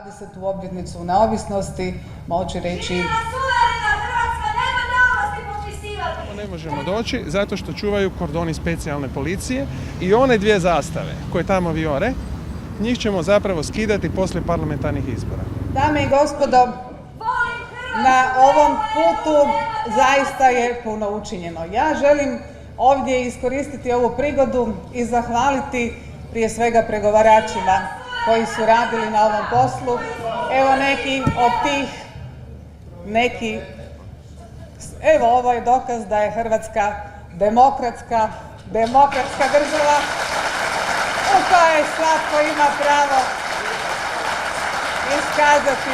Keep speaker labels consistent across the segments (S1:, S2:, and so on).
S1: 20. obljetnicu neovisnosti moći reći
S2: ne možemo doći zato što čuvaju kordoni specijalne policije i one dvije zastave koje tamo vijore, njih ćemo zapravo skidati poslije parlamentarnih izbora.
S1: Dame i gospodo, na ovom putu zaista je puno učinjeno. Ja želim ovdje iskoristiti ovu prigodu i zahvaliti prije svega pregovaračima koji su radili na ovom poslu. Evo neki od tih, evo ovo je dokaz da je Hrvatska demokratska država u kojoj svatko ima pravo iskazati.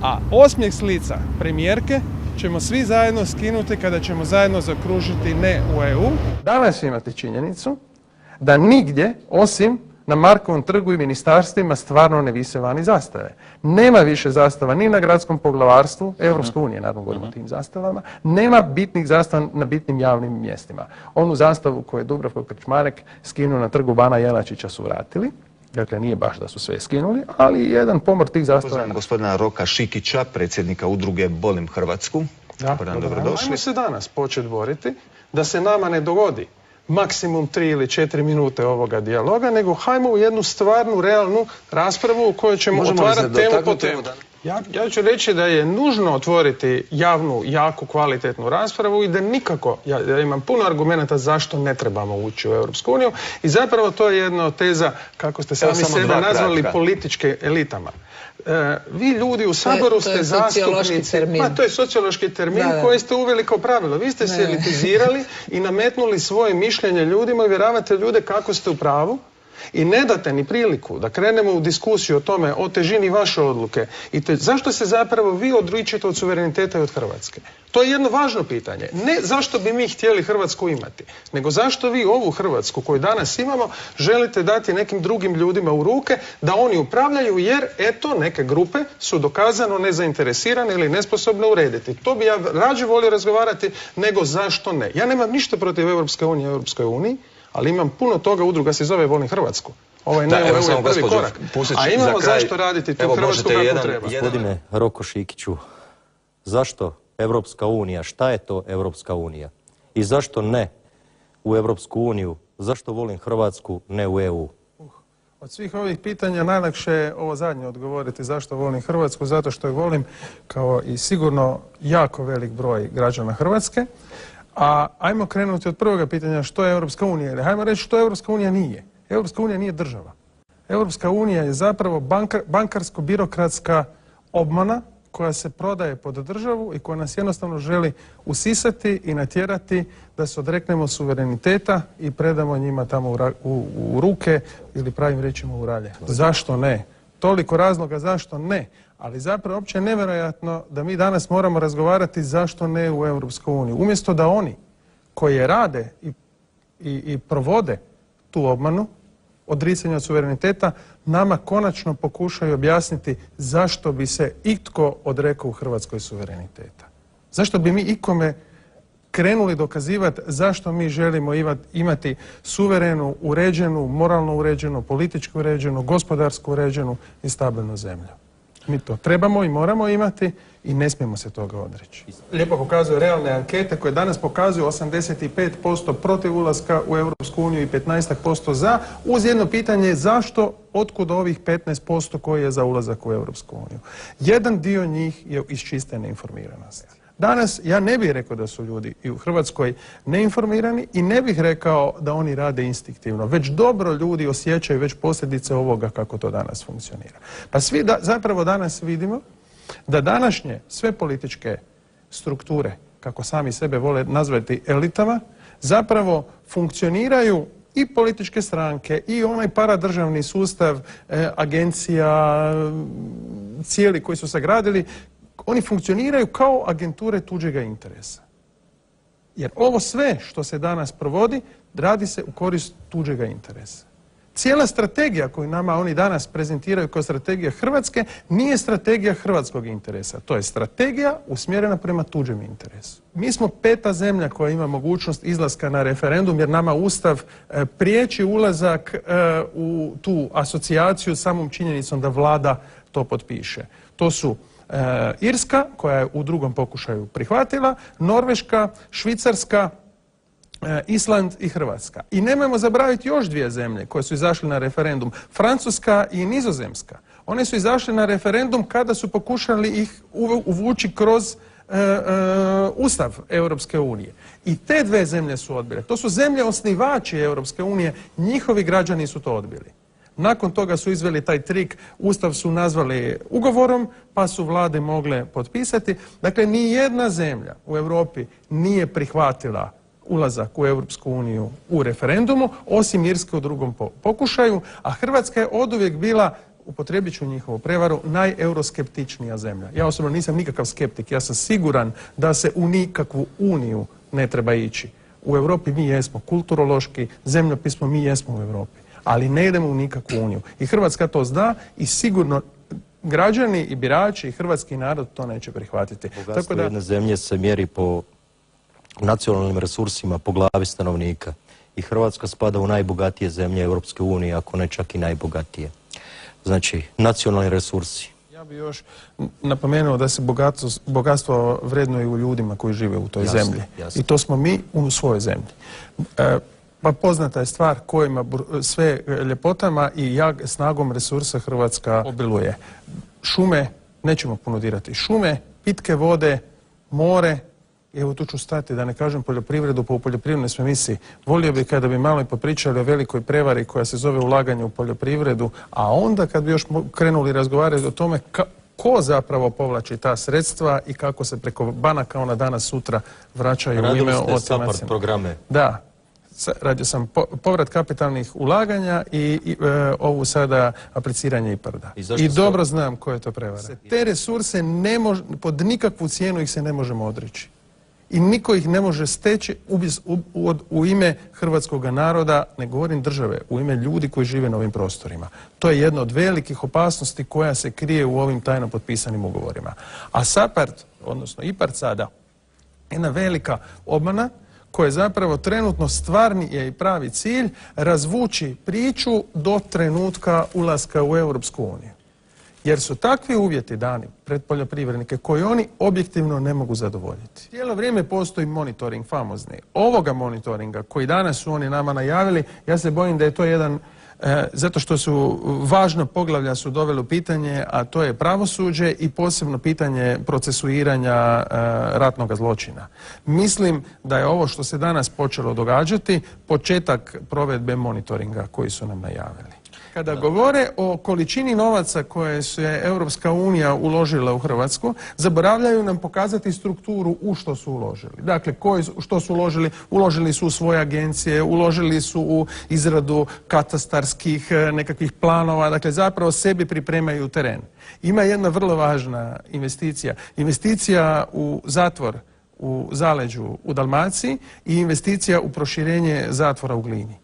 S2: A osmijeh s lica premijerke ćemo svi zajedno skinuti kada ćemo zajedno zakružiti ne u EU. Danas imate činjenicu da nigdje osim na Markovom trgu i ministarstvima stvarno ne vise vani zastave. Nema više zastava ni na gradskom poglavarstvu, Europske unije, naravno govorimo o tim zastavama, nema bitnih zastava na bitnim javnim mjestima. Onu zastavu koju je Dubravko Krčmarek skinuo na trgu Bana Jelačića su vratili. Dakle, nije baš da su sve skinuli, ali jedan pomor tih zastava.
S3: Pozdravljam gospodina Roka Šikića, predsjednika udruge Volim Hrvatsku.
S2: Ajmo se danas početi boriti da se nama ne dogodi maksimum 3 ili 4 minute ovoga dijaloga, nego hajmo u jednu stvarnu, realnu raspravu u kojoj ćemo otvarati temu po temu. Ja ću reći da je nužno otvoriti javnu, jaku, kvalitetnu raspravu i da nikako, ja imam puno argumenata zašto ne trebamo ući u Europsku uniju i zapravo to je jedna od teza, kako ste sami sebe nazvali, političke elitama. Vi ljudi u Saboru ste zastupnici, to je sociološki termin koji ste uveli kao pravilo. Vi ste se elitizirali i nametnuli svoje mišljenje ljudima i uvjeravate ljude kako ste u pravu. I ne date ni priliku da krenemo u diskusiju o tome, o težini vaše odluke i zašto se zapravo vi odričete od suvereniteta i od Hrvatske. To je jedno važno pitanje. Ne zašto bi mi htjeli Hrvatsku imati, nego zašto vi ovu Hrvatsku koju danas imamo želite dati nekim drugim ljudima u ruke da oni upravljaju jer eto neke grupe su dokazano nezainteresirane ili nesposobne urediti. To bi ja rađe volio razgovarati nego zašto ne. Ja nemam ništa protiv Europske unije i Europskoj uniji, ali imam puno toga, udruga se zove Volim Hrvatsku. Ovo je prvi korak. A imamo zašto raditi tu Hrvatsku kako treba.
S4: Gospodine Roko Šikiću, zašto Evropska unija, šta je to Evropska unija? I zašto ne u Evropsku uniju? Zašto volim Hrvatsku, ne u EU?
S2: Od svih ovih pitanja najlakše je ovo zadnje odgovoriti zašto volim Hrvatsku, zato što je volim kao i sigurno jako velik broj građana Hrvatske. A ajmo krenuti od prvoga pitanja što je Europska unija, ili ajmo reći što Europska unija nije. Europska unija nije država. Europska unija je zapravo bankarsko-birokratska obmana koja se prodaje pod državu i koja nas jednostavno želi usisati i natjerati da se odreknemo suvereniteta i predamo njima tamo u ruke ili pravim riječima u ralje. Zašto ne? Toliko razloga zašto ne. Ali zapravo uopće je nevjerojatno da mi danas moramo razgovarati zašto ne u Europsku uniju. Umjesto da oni koji je rade i provode tu obmanu, odricanja od suvereniteta, nama konačno pokušaju objasniti zašto bi se itko odrekao u Hrvatskoj suvereniteta. Zašto bi mi ikome krenuli dokazivati zašto mi želimo imati suverenu, uređenu, moralno uređenu, politički uređenu, gospodarsku uređenu i stabilnu zemlju. Mi to trebamo i moramo imati i ne smijemo se toga odreći. Lijepo pokazuju realne ankete koje danas pokazuju 85% protiv ulaska u Europsku uniju i 15% za, uz jedno pitanje zašto, otkud ovih 15% koji je za ulazak u Europsku uniju. Jedan dio njih je iz čiste neinformiranosti. Danas ja ne bih rekao da su ljudi i u Hrvatskoj neinformirani i ne bih rekao da oni rade instinktivno. Već dobro ljudi osjećaju već posljedice ovoga kako to danas funkcionira. Pa svi zapravo danas vidimo da današnje sve političke strukture, kako sami sebe vole nazvati elitama, zapravo funkcioniraju i političke stranke i onaj paradržavni sustav agencija cijeli koji su sagradili, oni funkcioniraju kao agenture tuđega interesa. Jer ovo sve što se danas provodi, radi se u korist tuđega interesa. cijela strategija koju nama oni danas prezentiraju kao strategija Hrvatske nije strategija hrvatskog interesa. To je strategija usmjerena prema tuđem interesu. Mi smo 5. zemlja koja ima mogućnost izlaska na referendum jer nama Ustav priječi ulazak u tu asocijaciju samom činjenicom da vlada to potpiše. To su Irska, koja je u drugom pokušaju prihvatila, Norveška, Švicarska, Island i Hrvatska. I nemojmo zaboraviti još 2 zemlje koje su izašle na referendum, Francuska i Nizozemska. One su izašle na referendum kada su pokušali ih uvući kroz Ustav Europske unije. I te 2 zemlje su odbile. To su zemlje osnivači Europske unije, njihovi građani su to odbili. Nakon toga su izveli taj trik, Ustav su nazvali ugovorom, pa su vlade mogle potpisati. Dakle, ni jedna zemlja u Europi nije prihvatila ulazak u Europsku uniju u referendumu, osim Irske u drugom pokušaju, a Hrvatska je oduvijek bila, upotrijebit ću njihovu prevaru, najeuroskeptičnija zemlja. Ja osobno nisam nikakav skeptik, ja sam siguran da se u nikakvu uniju ne treba ići. U Europi mi jesmo kulturološki, zemljopismo mi jesmo u Europi, ali ne idemo u nikakvu uniju. I Hrvatska to zna i sigurno građani i birači i hrvatski narod to neće prihvatiti.
S4: Bogatstvo jedne zemlje se mjeri po nacionalnim resursima po glavi stanovnika i Hrvatska spada u najbogatije zemlje Europske unije, ako ne čak i najbogatije. Znači, nacionalni resursi.
S2: Ja bih još napomenuo da se bogatstvo vrednuje u ljudima koji žive u toj zemlji.
S4: Jasno.
S2: I to smo mi u svojoj zemlji. Pa poznata je stvar kojima sve ljepotama i snagom resursa Hrvatska obiluje. Šume, nećemo puno dirati, šume, pitke vode, more. Evo tu ću stati, da ne kažem poljoprivredu, pa u poljoprivrednoj smo emisiji. Volio bih kada bi malo i popričali o velikoj prevari koja se zove ulaganje u poljoprivredu, a onda kad bi još krenuli razgovarati o tome ko zapravo povlači ta sredstva i kako se preko banaka ona danas sutra vraćaju u ime
S4: Radili ste SAPARD programe.
S2: Da. Radio sam povrat kapitalnih ulaganja i ovu sada apliciranje IPARD-a. I dobro znam koje je to prevara. Te resurse pod nikakvu cijenu ih se ne možemo odreći. I niko ih ne može steći u ime hrvatskog naroda, ne govorim države, u ime ljudi koji žive na ovim prostorima. To je jedna od velikih opasnosti koja se krije u ovim tajno potpisanim ugovorima. A SAPARD, odnosno IPARD sada, jedna velika obmana koja je zapravo trenutno stvarni je i pravi cilj razvući priču do trenutka ulaska u Europsku uniju. Jer su takvi uvjeti dani pred poljoprivrednike koji oni objektivno ne mogu zadovoljiti. Cijelo vrijeme postoji monitoring famozni. Ovoga monitoringa koji danas su oni nama najavili, ja se bojim da je to jedan, zato što su važna poglavlja su doveli u pitanje, a to je pravosuđe i posebno pitanje procesuiranja ratnog zločina. Mislim da je ovo što se danas počelo događati početak provedbe monitoringa koji su nam najavili. Kada govore o količini novaca koje se Europska unija uložila u Hrvatsku, zaboravljaju nam pokazati strukturu u što su uložili. Dakle, što su uložili? Uložili su u svoje agencije, uložili su u izradu katastarskih nekakvih planova, dakle zapravo sebi pripremaju teren. Ima jedna vrlo važna investicija. Investicija u zatvor u Zaleđu u Dalmaciji i investicija u proširenje zatvora u Glini.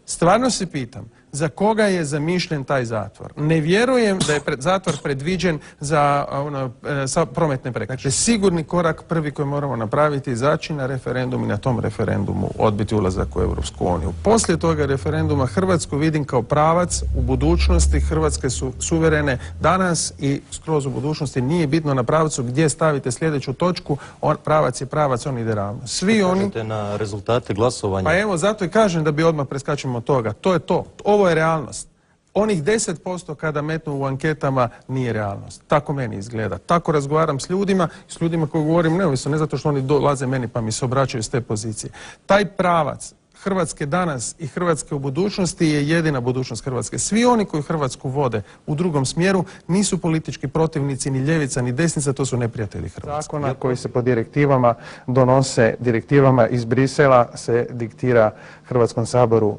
S2: Stvarno se pitam, za koga je zamišljen taj zatvor? Ne vjerujem da je zatvor predviđen za prometne prekršaje. Dakle, sigurni korak prvi koji moramo napraviti je izaći na referendum i na tom referendumu odbiti ulazak u Europsku uniju. Poslije toga referenduma Hrvatsku vidim kao pravac u budućnosti. Hrvatske su suverene danas i skroz u budućnosti. Nije bitno na pravcu gdje stavite sljedeću točku, pravac je pravac, on ide ravno. Svi oni...
S4: Kažete na rezultate glasovanja.
S2: Pa evo, zato i kažem da bi odmah preskačemo od toga. To je to. Ovo je realnost. Onih 10% kada metnu u anketama nije realnost. Tako meni izgleda. Tako razgovaram s ljudima koji govorim neovisno, ne zato što oni dolaze meni pa mi se obraćaju s te pozicije. Taj pravac Hrvatske danas i Hrvatske u budućnosti je jedina budućnost Hrvatske. Svi oni koji Hrvatsku vode u drugom smjeru nisu politički protivnici ni ljevica ni desnica, to su neprijatelji Hrvatske. Zakona koji se po direktivama donose, direktivama iz Brisela se diktira Hrvatskom saboru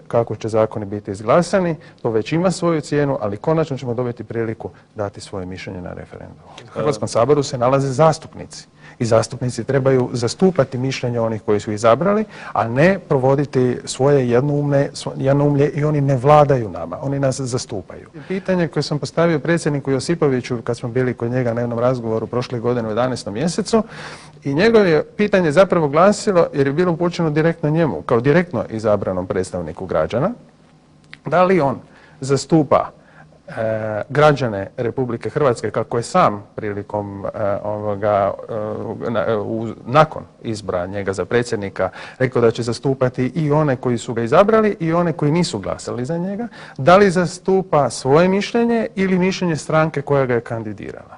S2: kako će zakoni biti izglasani. To već ima svoju cijenu, ali konačno ćemo dobiti priliku dati svoje mišljenje na referendumu. U Hrvatskom saboru se nalaze zastupnici. i zastupnici trebaju zastupati mišljenje onih koji su izabrali, a ne provoditi svoje jednoumlje i oni ne vladaju nama, oni nas zastupaju. Pitanje koje sam postavio predsjedniku Josipoviću kad smo bili kod njega na jednom razgovoru prošle godine u 11. mjesecu i njegovo je pitanje zapravo glasilo, jer je bilo upućeno direktno njemu, kao direktno izabranom predstavniku građana, da li on zastupa građane Republike Hrvatske kako je sam prilikom nakon izbora njega za predsjednika rekao da će zastupati i one koji su ga izabrali i one koji nisu glasali za njega, da li zastupa svoje mišljenje ili mišljenje stranke koja ga je kandidirala.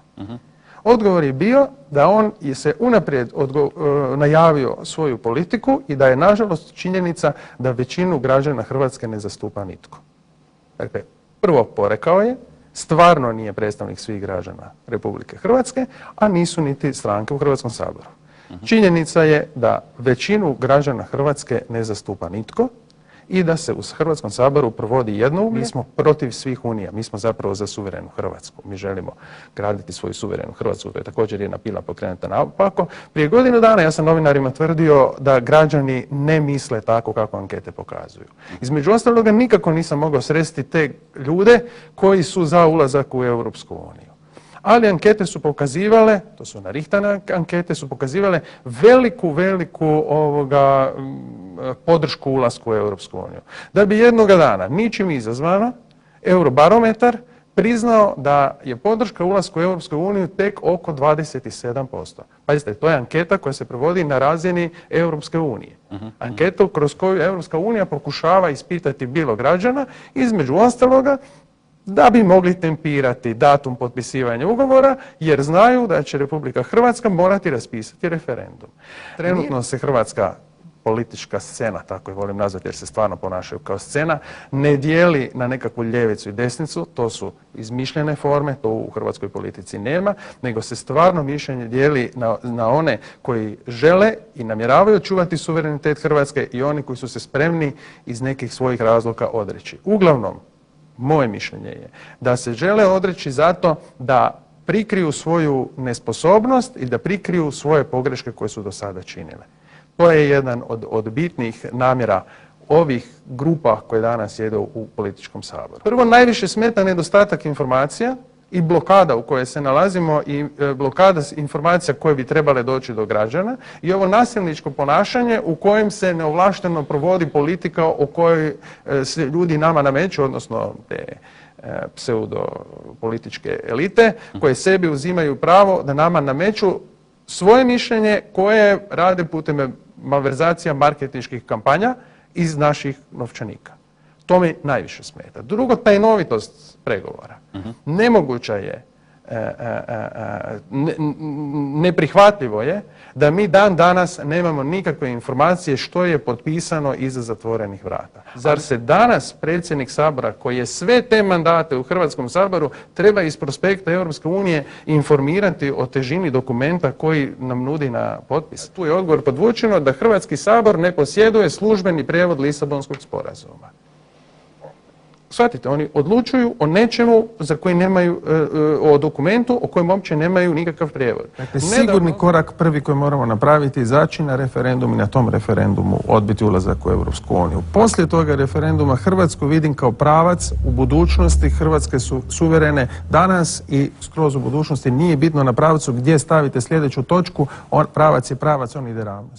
S2: Odgovor je bio da on je se unaprijed najavio svoju politiku i da je nažalost činjenica da većinu građana Hrvatske ne zastupa nitko. Dakle, prvo porekao je, stvarno nije predstavnik svih građana Republike Hrvatske, a nisu niti stranke u Hrvatskom saboru. Činjenica je da većinu građana Hrvatske ne zastupa nitko i da se u Hrvatskom saboru provodi jednoumlje. Mi smo protiv svih unija, mi smo zapravo za suverenu Hrvatsku. Mi želimo graditi svoju suverenu Hrvatsku, to je također jedna pila pokrenuta naopako. Prije godinu dana ja sam novinarima tvrdio da građani ne misle tako kako ankete pokazuju. Između ostaloga nikako nisam mogao sresti te ljude koji su za ulazak u Europsku uniju. Ali ankete su pokazivale, to su narihtane ankete, su pokazivale veliku podršku ulasku u Europsku uniju. Da bi jednoga dana, ničim izazvano, Eurobarometar priznao da je podrška ulasku u Europsku uniju tek oko 27%. Pazite, to je anketa koja se provodi na razini Europske unije. Anketu kroz koju Europska unija pokušava ispitati bilo građana, između ostaloga, da bi mogli tempirati datum potpisivanja ugovora, jer znaju da će Republika Hrvatska morati raspisati referendum. Trenutno se hrvatska politička scena, tako je volim nazvati jer se stvarno ponašaju kao scena, ne dijeli na nekakvu ljevicu i desnicu, to su izmišljene forme, to u hrvatskoj politici nema, nego se stvarno mišljenje dijeli na one koji žele i namjeravaju čuvati suverenitet Hrvatske i oni koji su se spremni iz nekih svojih razloga odreći. Uglavnom, moje mišljenje je da se žele odreći zato da prikriju svoju nesposobnost i da prikriju svoje pogreške koje su do sada činile. To je jedan od bitnih namjera ovih grupa koje danas sjede u političkom saboru. Prvo, najviše smeta nedostatak informacija i blokada u kojoj se nalazimo i blokada informacija koje bi trebale doći do građana i ovo nasilničko ponašanje u kojem se neovlašteno provodi politika o kojoj se ljudi nama nameću, odnosno te pseudopolitičke elite koje sebi uzimaju pravo da nama nameću svoje mišljenje koje rade putem malverzacija marketinških kampanja iz naših novčanika. To mi najviše smeta. Drugo, tajnovitost pregovora. Nemoguća je, neprihvatljivo je da mi dan danas nemamo nikakve informacije što je potpisano iza zatvorenih vrata. Zar se danas predsjednik Sabora, koji je sve te mandate u Hrvatskom saboru, treba iz prospekta Europske unije informirati o težini dokumenta koji nam nudi na potpis? Tu je odgovor podvučeno da Hrvatski sabor ne posjeduje službeni prijevod Lisabonskog sporazuma. Shvatite, oni odlučuju o nečemu za koji nemaju, o dokumentu o kojem uopće nemaju nikakav prijevod. Dakle, sigurni korak prvi koji moramo napraviti je izaći na referendum i na tom referendumu odbiti ulazak u Europsku uniju. Poslije toga referenduma Hrvatsku vidim kao pravac u budućnosti. Hrvatske su suverene danas i skroz u budućnosti. Nije bitno na pravcu gdje stavite sljedeću točku, pravac je pravac, on ide ravno.